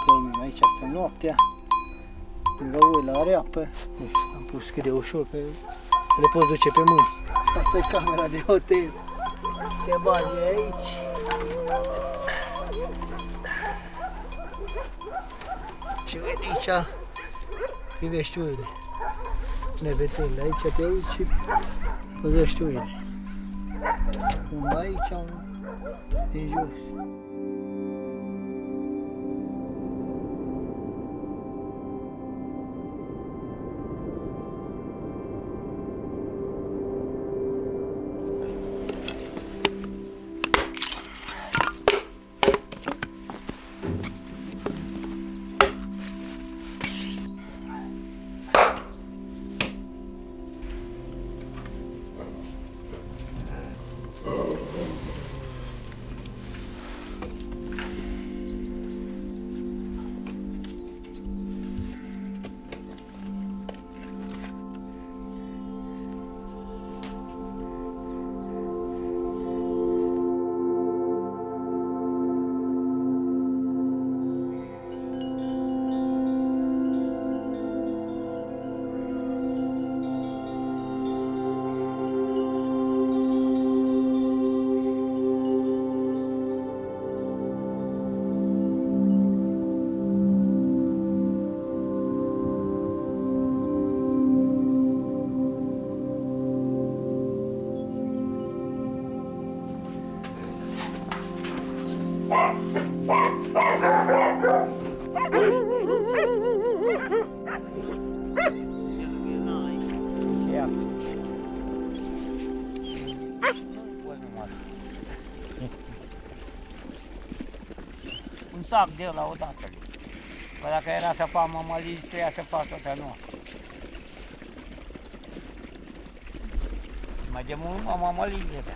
dormim aici asta noaptea. Lângă oi la areapă. Uite, am pus cât de ușor că le poți duce pe mâini. Asta e camera de hotel. Te bagi aici. Și uite aici, privești oile. Nevetelele, aici te uiți și păzești oile. Unul aici, unul din jos. Un sac de la o dată. Că dacă era să fac mămălii, trebuia să fac toată noaptea. Mai de mult mămălii de astea.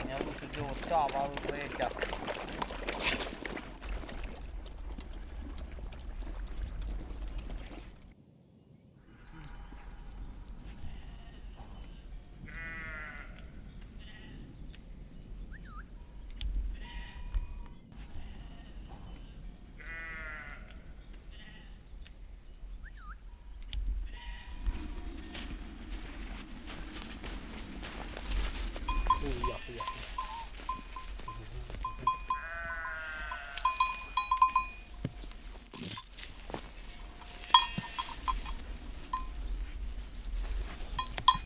Mi-a luat de o tavă, lui ăștia.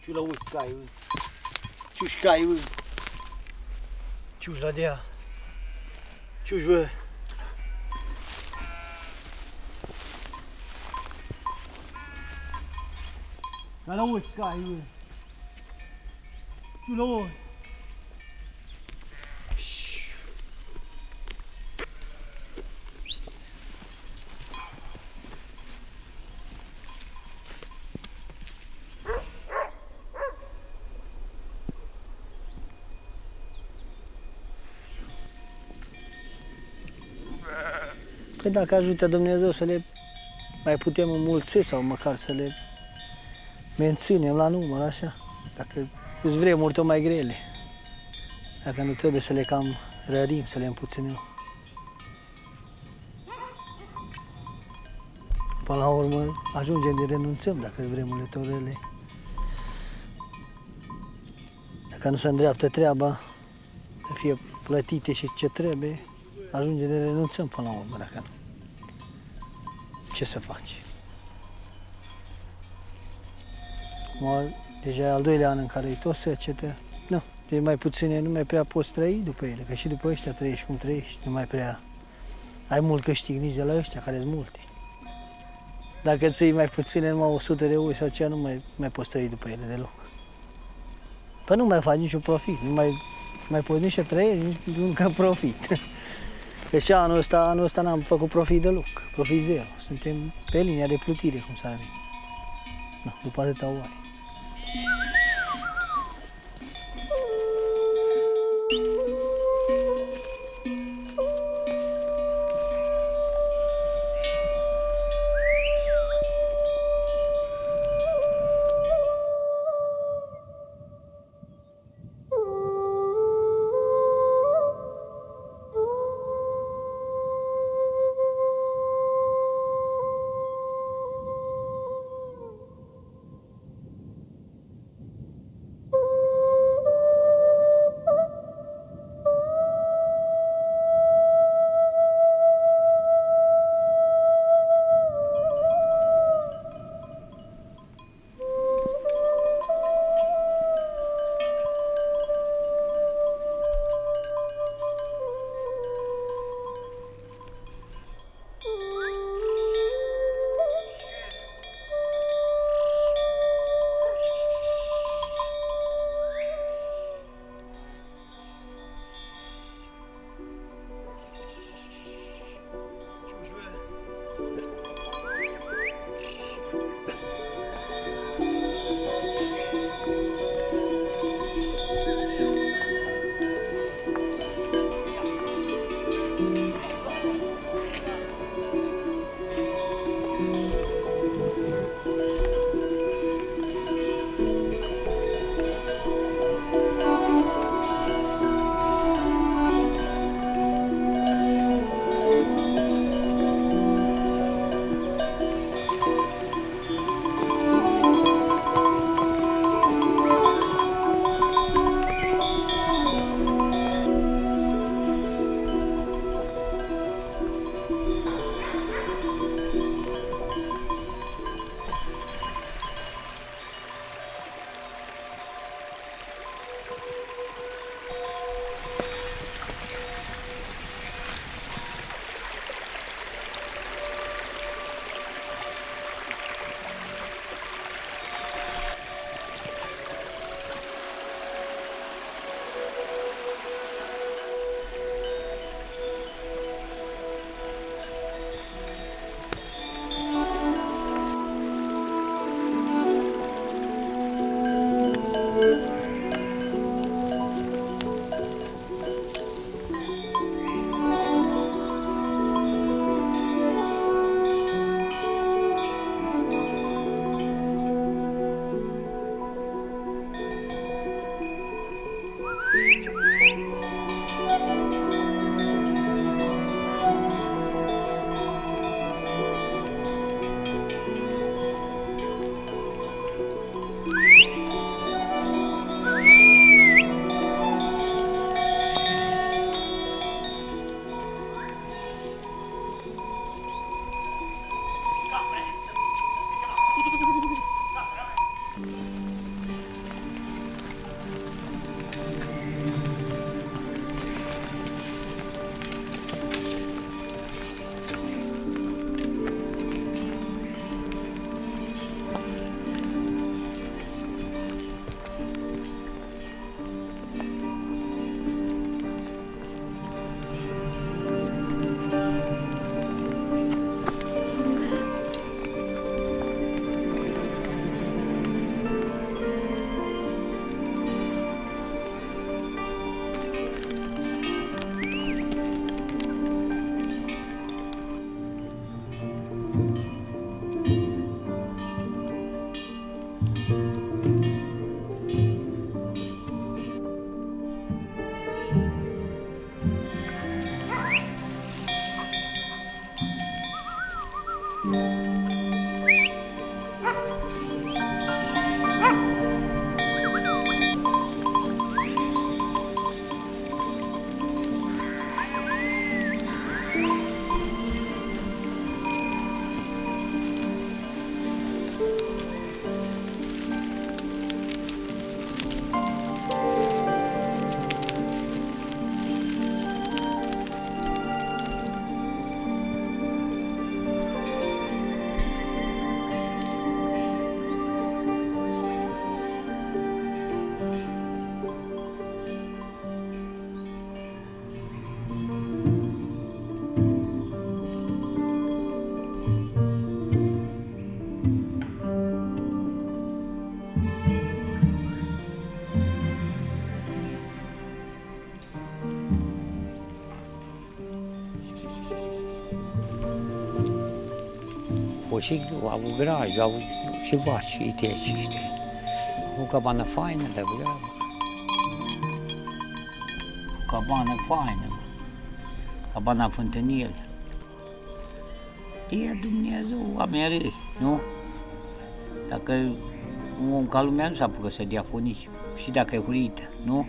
Ciula uscai, ciușcai, ciuș la dea, ciuș bă. La uscai, ciula. Păi dacă ajută Dumnezeu să le mai putem înmulți sau măcar să le menținem la număr, așa. Dacă îți vremuri tot mai grele. Dacă nu trebuie să le cam rărim, să le împuținem. Până la urmă ajungem de renunțăm dacă vremurile tot rele. Dacă nu se îndreaptă treaba, să fie plătite și ce trebuie, ajunge de renunțăm până la urmă, dacă nu. Ce să faci? Deja e al doilea an în care e tot secetă. Nu, de mai puține nu mai prea poți trăi după ele, că și după ăștia trăiești cum trăiești, nu mai prea ai mult câștig nici de la ăștia, care sunt multe. Dacă ții mai puține, numai 100 de oi sau cea, nu mai poți trăi după ele deloc. Păi nu mai faci niciun profit, nu mai poți nici să trăiești, nici încă profit. Că și anul ăsta n-am făcut profit deloc, profit zero. Suntem pe linia de plutire, cum s-ar veni. No, după atâta oare. și au avut graj, au avut și vaci și iteci, știi. O cabană faină de vreau. O cabană faină. Cabana Fântânel. E Dumnezeu, oameni răi, nu? Dacă un om ca lumea nu s-a apucat să dea fonici, și dacă e hurită, nu?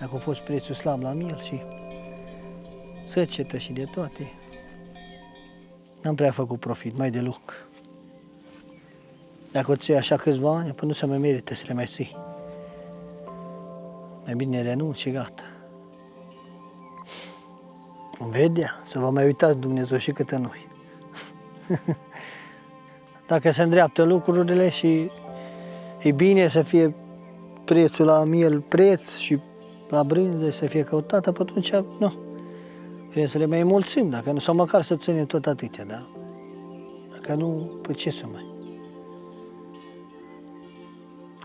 Dacă a fost prețul slab la miel și săcetă și de toate, n-am prea făcut profit, mai deloc. Dacă o ții așa câțiva ani, până nu se mai merită să le mai ții. Mai bine renunți și gata. Vedea, să vă mai uitați Dumnezeu și câte noi. Dacă se îndreaptă lucrurile și e bine să fie prețul la miel preț și la brânză să fie căutată, pe atunci, nu. Vrem să le mai mulțim, dacă nu, sau măcar să ținem tot atâtea, da? Dacă nu, păi ce să mai?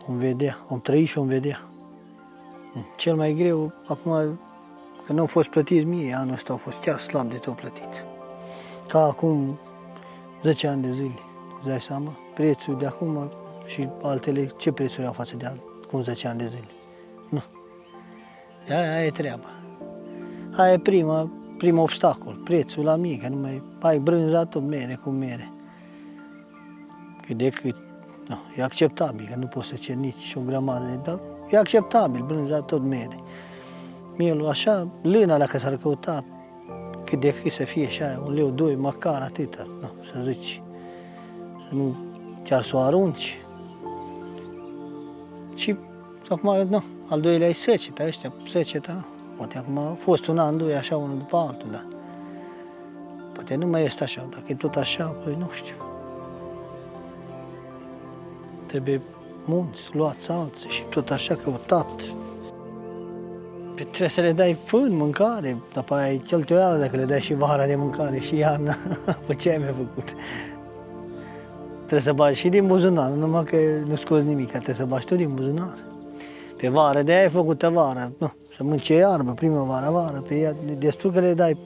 Vom vedea, vom trăi și vom vedea. Cel mai greu, acum, că nu au fost plătiți mie, anul ăsta au fost chiar slab de tot plătit. Ca acum 10 ani de zile, îți dai seama? Prețul de acum și altele, ce prețuri au față de acum 10 ani de zile? Nu. Aia e treaba. Aia e primul obstacol, prețul la mie, că nu mai ai brânza tot mere cu mere. Cât de cât, nu, e acceptabil, că nu poți să ceri nici o grămadă, dar e acceptabil, brânza tot mere. Mielul așa, lâna dacă s-ar căuta, cât de cât să fie și aia, 1 leu, 2, măcar atâta, nu, să zici. Să nu chiar să o arunci. Și acum, nu, al doilea e seceta, ăștia, seceta, nu. Poate acum a fost un an, doi, așa, unul după altul, da. Poate nu mai este așa, dacă e tot așa, păi nu știu. Trebuie munți, luați alții și tot așa căutat. Trebuie să le dai pân, mâncare, după aia e cheltuială dacă le dai și vara de mâncare și iarna, pe ce ai mai făcut? Trebuie să bagi și din buzunar, numai că nu scoți nimic, trebuie să bagi tot din buzunar. Pe vară, de-aia ai făcută vară, nu, să mânce iarbă, primăvară, vară, pe ea, destul că le dai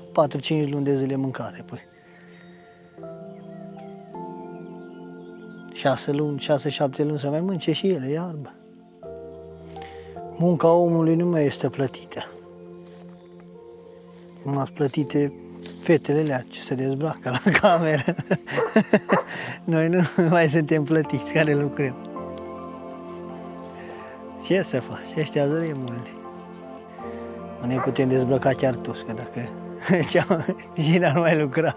4-5 luni de zile mâncare, păi. 6 luni, 6-7 luni să mai mânce și ele iarbă. Munca omului nu mai este plătită. Numai plătite fetele alea ce se dezbracă la cameră. Noi nu mai suntem plătiți care lucrăm. Ce să faci? Ăștia zăremurile. Nu ne putem dezbrăca chiar toți, că dacă și n-ar mai lucra.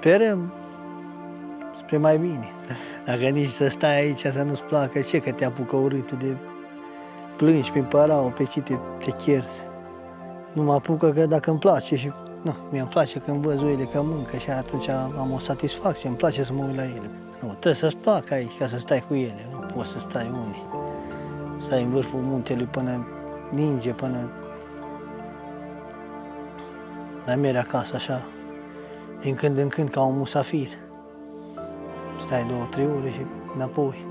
Sperăm spre mai bine. Dacă nici să stai aici să nu-ți placă, ce că te apucă urâtul de plângi prin Părau, pe ce te cherzi. Nu mă apucă că dacă îmi place și nu, mie îmi place când văd oile că mâncă și atunci am o satisfacție, îmi place să mă uit la ele. Nu, trebuie să-ți placă aici ca să stai cu ele, nu poți să stai unii. Stai în vârful muntelui până ninge, până mai mergi acasă așa, din când în când ca un musafir. Stai 2-3 ore și înapoi.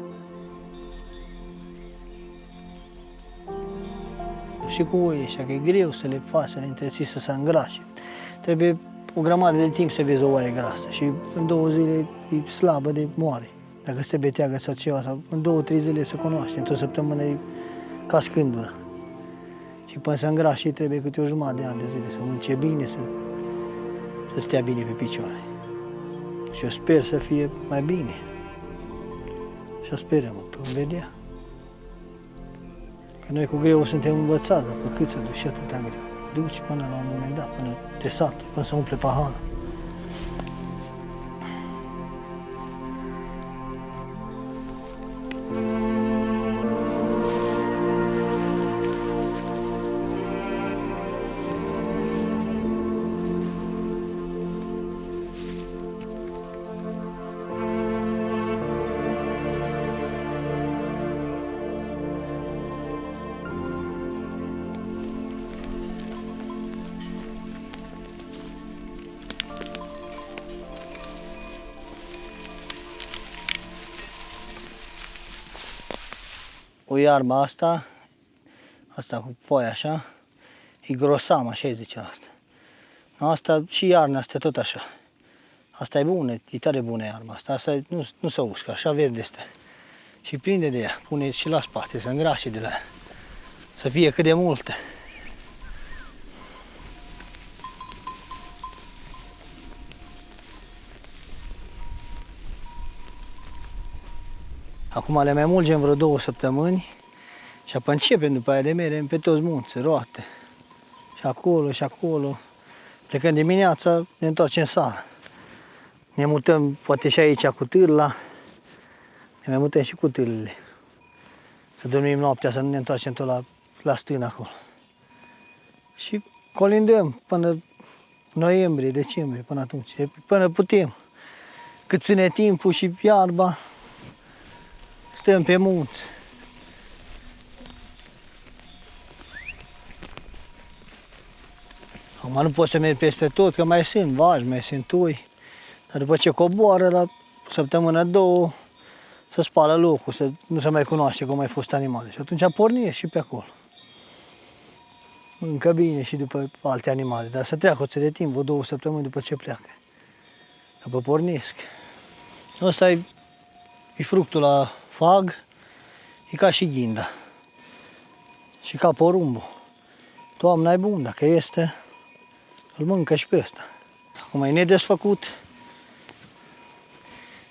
Și cu oile ăștia, că e greu să le faci, să le întreții să se îngrașe. Trebuie o grămadă de timp să vezi o oaie grasă și în 2 zile e slabă de moare. Dacă se beteagă sau ceva, sau în 2-3 zile se cunoaște, într-o săptămână e ca scândura. Și până să îngrașe trebuie câte o jumătate de ani de zile, să mănânce bine, să stea bine pe picioare. Și eu sper să fie mai bine. Și sperăm, vom vedea. Că noi cu greu suntem învățați, dar pe cât să duci și atâta greu. Duci până la un moment dat, până te saturi, până să umple paharul. O iarbă asta cu foaia așa, e grosam, așa îi zice asta. Asta și iarna asta tot așa. Asta e bună, e tare bună iarba asta. Asta nu se uscă, așa verde este. Și prinde de ea, pune și la spate, să îngrașe de la ea. Să fie cât de multă. Acum le mai mulgem vreo 2 săptămâni și apoi începem după aia de merem pe toți munți, roate. Și acolo, și acolo. Plecând dimineața, ne întoarcem seara. Ne mutăm poate și aici cu târla. Ne mai mutăm și cu târlele. Să dormim noaptea, să nu ne întoarcem tot la stână acolo. Și colindăm până noiembrie, decembrie, până atunci, până putem. Cât ține timpul și iarba, stăm pe munți. Acum nu poți să mergi peste tot, că mai sunt vaci, mai sunt oi. Dar după ce coboară, la săptămână, 2, să spală locul, să nu se mai cunoaște cum ai fost animale. Și atunci pornești și pe acolo. Mâncă bine și după alte animale, dar să treacă o țără de timp, 2 săptămâni după ce pleacă. După pornesc. Ăsta e fructul la fag, e ca și ghinda. Și ca porumbul. Toamna e bun, dacă este, îl mâncă și pe ăsta. Acum e nedesfăcut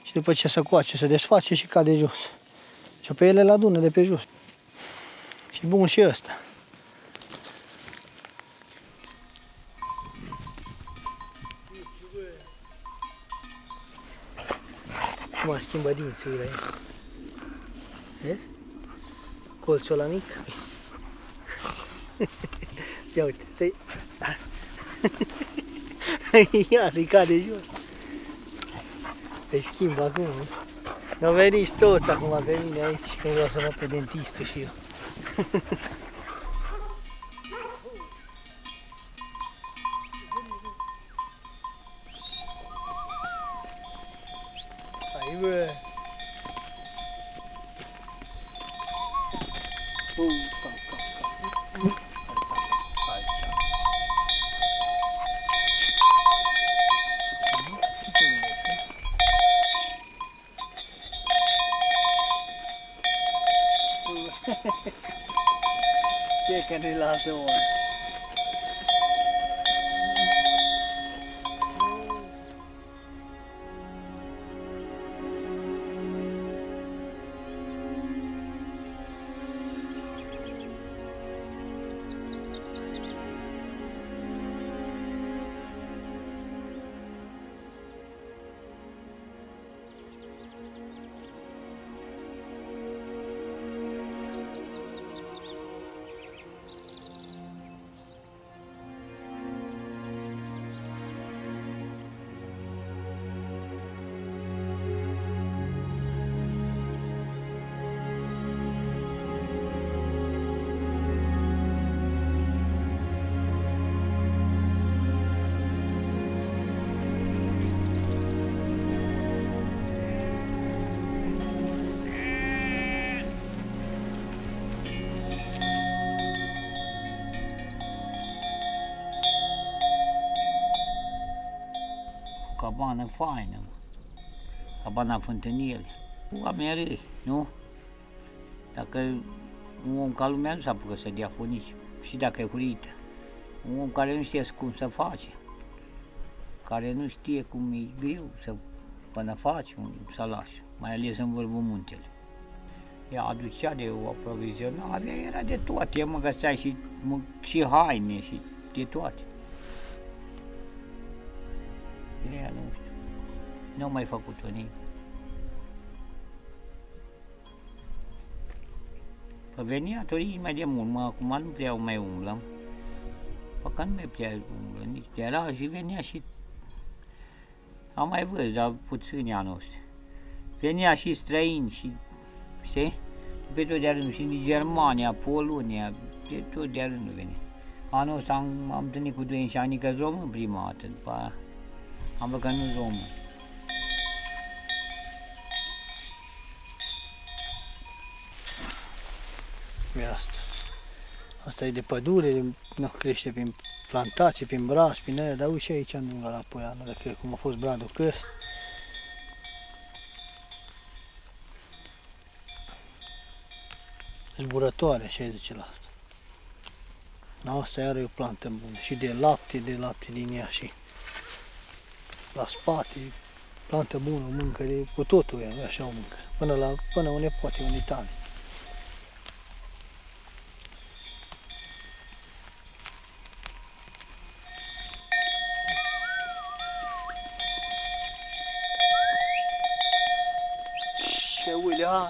și după ce se coace, se desface și cade jos. Și pe ele la adună de pe jos. Și bun și ăsta. Acum schimbă dinții la el. Vezi? Colțul ăla mic. Ia uite, stai. Ia să-i cade jos. Te schimb acum. Dar veniți toți acum pe mine aici, când vreau să mă pe dentistul și eu. Hai bă! Ce că ne lasă oare? cabană faină, mă. Cabana Fântânile. Oamenii răi, nu? Dacă un om ca lumea nu s-a apucă să dea fonici, și dacă e hurită. Un om care nu știe cum să face, care nu știe cum e greu să până faci un salaș, mai ales în vârful muntele. Ea aducea de o aprovizionare, era de toate, mă găsea și haine și de toate. Bine, nu știu, nu mai făcut-o nimeni. Că venea torii mai de mult, acum nu prea mai umblăm. Că nu mai prea umblă, nici era și venea și... Am mai văzut, dar puțini anul ăsta. Venea și străini și, știi? Pe tot de rândul, și din Germania, Polonia, de tot de rândul venea. Anul ăsta am întâlnit cu doi și anică român prima dată, după aia am văzut că nu român. E asta. Asta e de pădure, nu crește prin plantații, prin braș, prin aia, dar uite și aici în la Poiană, dacă cum a fost bradul căst. Zburătoare, așa zice la asta. Asta iară e o plantă bună, și de lapte din ea și la spate, plantă bună, mâncă de cu totul ea, așa o mâncă, până unde poate, unde tare. Ce uilea!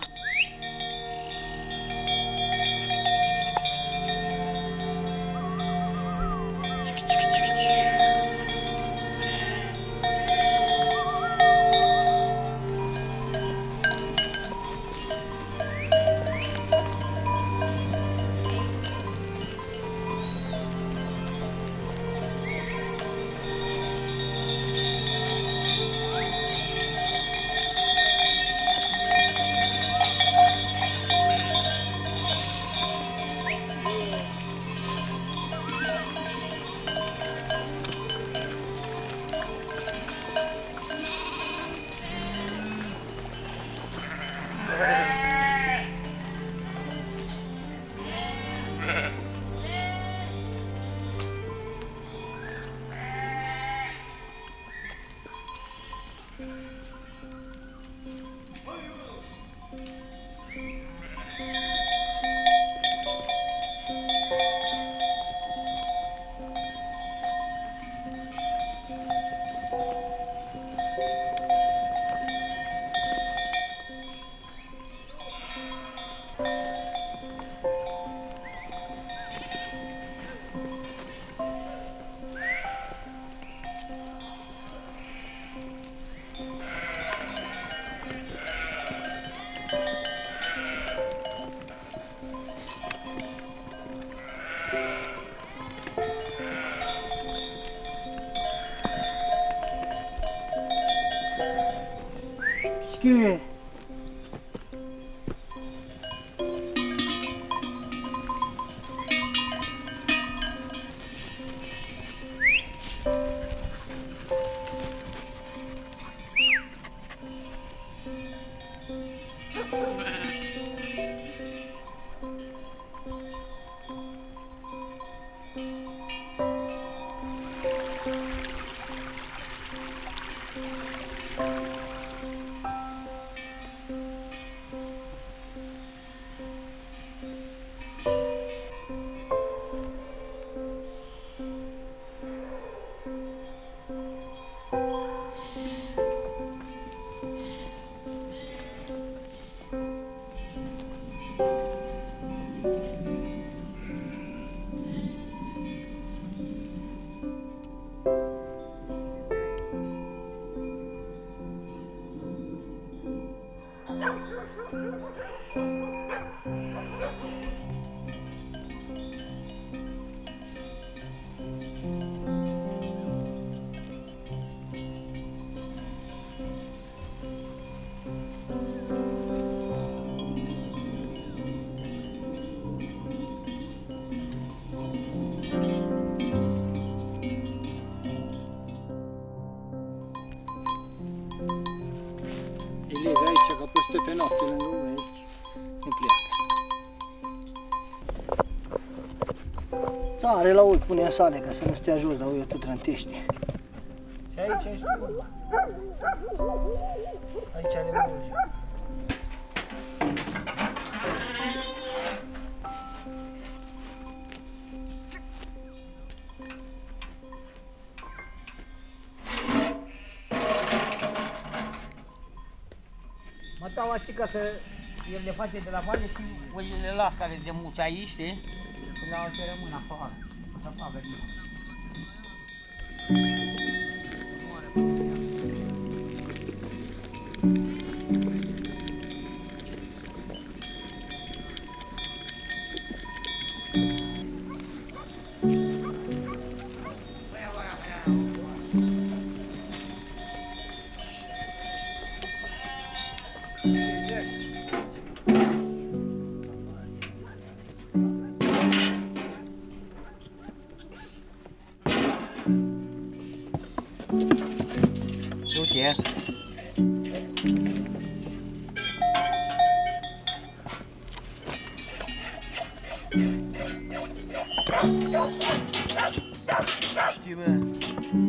Que Dacă poți pe noapte lângă voi aici, nu pleacă. Sare la ult, pune în sare ca să nu stea jos, dar uite, tot trântește. Și aici este urmă. Aici le mulge. Mătaua știi că el le face de la vale și oile las care de mulți aici, știi? Când au ce rămân afară. Să facă din. Du-te. Știi, bă?